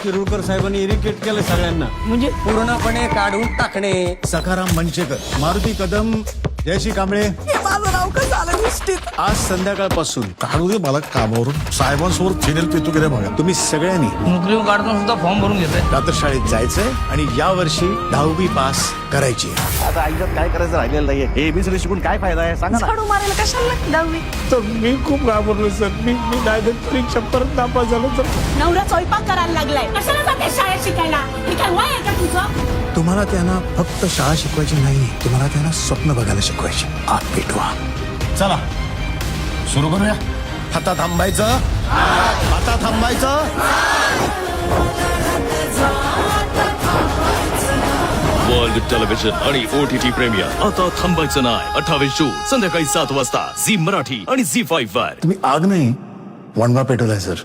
किरुळकर साहेबांनी इरिटेट केलं सगळ्यांना. म्हणजे पूर्णपणे काढून टाकणे. सखाराम मनचेकर, मारुती कदम, जयश्री कांबळे. माझं नाव कसं आलं गोष्टीत? आज संध्याकाळपासून काढू दे मला कामावरून. साहेबांसमोर फिनेल पितो गेले बघा. तुम्ही सगळ्यांनी नोकरी काढताना सुद्धा फॉर्म भरून घेतोय. रात्र शाळेत जायचंय आणि यावर्षी 10वी पास करायची. आता आयुष्यात काय करायचं राहिलेलं नाहीये. एबीसीडी शिकून काय फायदा आहे सांगा ना. झाडू मारायला कशाला दहावी? तर मी खूप घाबरलो सर. मी डायरेक्ट परीक्षा परत नापास झालो तर. नवरा स्वयंपाक करायला लागलाय. कशाला जाते शाळेत शिकायला? हे काय वय आहे का तुझं? तुम्हाला त्यांना फक्त शाळा शिकवायची नाही, तुम्हाला त्यांना स्वप्न बघायला शिकवायची. आत पेटवा. चला सुरू करूया. हातात थांबायचं, हातात थांबायचं. वर्ल्ड टेलिव्हिजन आणि OTT प्रेमियर आता थांबायचं नाही. 28 जून संध्याकाळी 7 वाजता झी मराठी आणि झी 5 वर. तुम्ही आग नाही वणवा पेटवलाय सर.